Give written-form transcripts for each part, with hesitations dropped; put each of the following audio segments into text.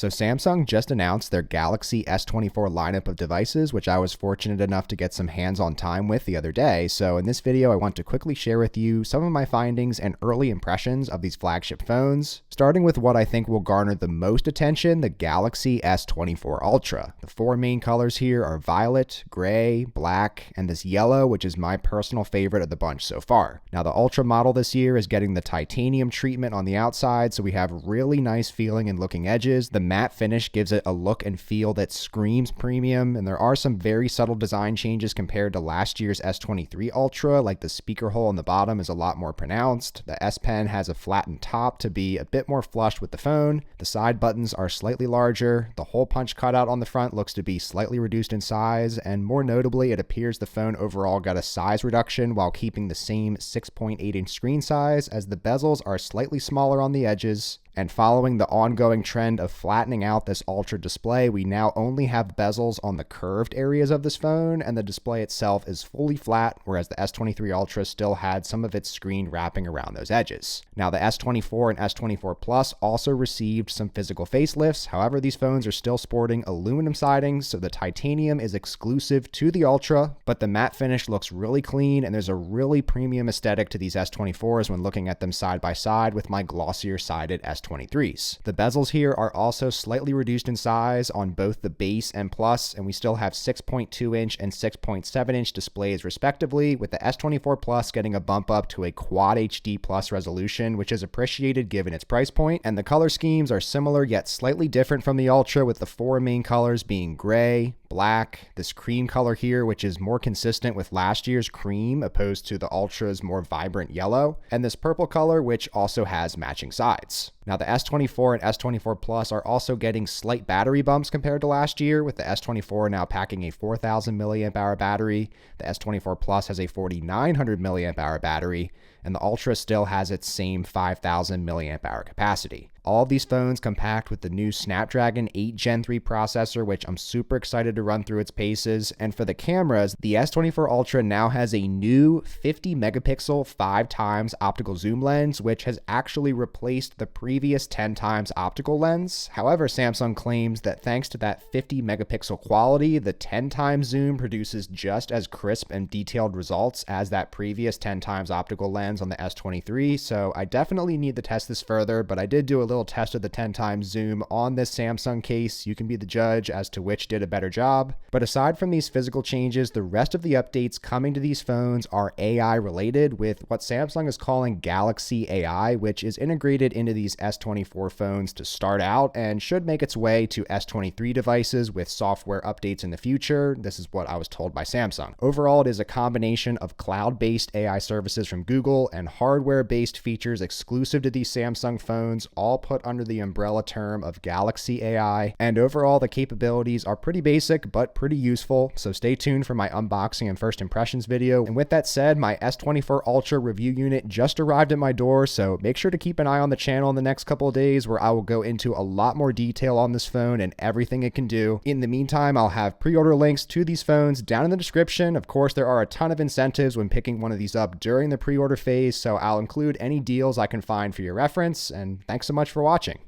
So Samsung just announced their Galaxy S24 lineup of devices, which I was fortunate enough to get some hands-on time with the other day. So in this video, I want to quickly share with you some of my findings and early impressions of these flagship phones, starting with what I think will garner the most attention, the Galaxy S24 Ultra. The four main colors here are violet, gray, black, and this yellow, which is my personal favorite of the bunch so far. Now the Ultra model this year is getting the titanium treatment on the outside, so we have really nice feeling and looking edges. The matte finish gives it a look and feel that screams premium, and there are some very subtle design changes compared to last year's S23 Ultra, like the speaker hole on the bottom is a lot more pronounced. The S Pen has a flattened top to be a bit more flush with the phone. The side buttons are slightly larger. The hole punch cutout on the front looks to be slightly reduced in size, and more notably, it appears the phone overall got a size reduction while keeping the same 6.8-inch screen size, as the bezels are slightly smaller on the edges. And following the ongoing trend of flattening out this Ultra display, we now only have bezels on the curved areas of this phone, and the display itself is fully flat, whereas the S23 Ultra still had some of its screen wrapping around those edges. Now the S24 and S24 Plus also received some physical facelifts. However, these phones are still sporting aluminum sidings, so the titanium is exclusive to the Ultra, but the matte finish looks really clean, and there's a really premium aesthetic to these S24s when looking at them side by side with my glossier sided S23s. The bezels here are also slightly reduced in size on both the base and Plus, and we still have 6.2-inch and 6.7-inch displays respectively, with the S24 Plus getting a bump up to a Quad HD Plus resolution, which is appreciated given its price point. And the color schemes are similar yet slightly different from the Ultra, with the four main colors being gray, black, this cream color here, which is more consistent with last year's cream opposed to the Ultra's more vibrant yellow, and this purple color, which also has matching sides. Now the S24 and S24 Plus are also getting slight battery bumps compared to last year, with the S24 now packing a 4,000 milliamp hour battery, the S24 Plus has a 4,900 milliamp hour battery, and the Ultra still has its same 5,000 milliamp hour capacity. All of these phones come packed with the new Snapdragon 8 Gen 3 processor, which I'm super excited to run through its paces. And for the cameras, the S24 Ultra now has a new 50 megapixel 5x optical zoom lens, which has actually replaced the previous 10x optical lens. However, Samsung claims that thanks to that 50 megapixel quality, the 10x zoom produces just as crisp and detailed results as that previous 10x optical lens on the S23. So I definitely need to test this further, but I did do a little test of the 10x zoom on this Samsung case. You can be the judge as to which did a better job. But aside from these physical changes, the rest of the updates coming to these phones are AI related, with what Samsung is calling Galaxy AI, which is integrated into these S24 phones to start out and should make its way to S23 devices with software updates in the future. This is what I was told by Samsung. Overall, it is a combination of cloud-based AI services from Google and hardware-based features exclusive to these Samsung phones, all put under the umbrella term of Galaxy AI, and overall the capabilities are pretty basic but pretty useful, so stay tuned for my unboxing and first impressions video. And with that said, my S24 Ultra review unit just arrived at my door, so make sure to keep an eye on the channel in the next couple of days where I will go into a lot more detail on this phone and everything it can do. In the meantime, I'll have pre-order links to these phones down in the description. Of course, there are a ton of incentives when picking one of these up during the pre-order phase, so I'll include any deals I can find for your reference, and thanks so much for watching.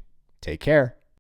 Take care.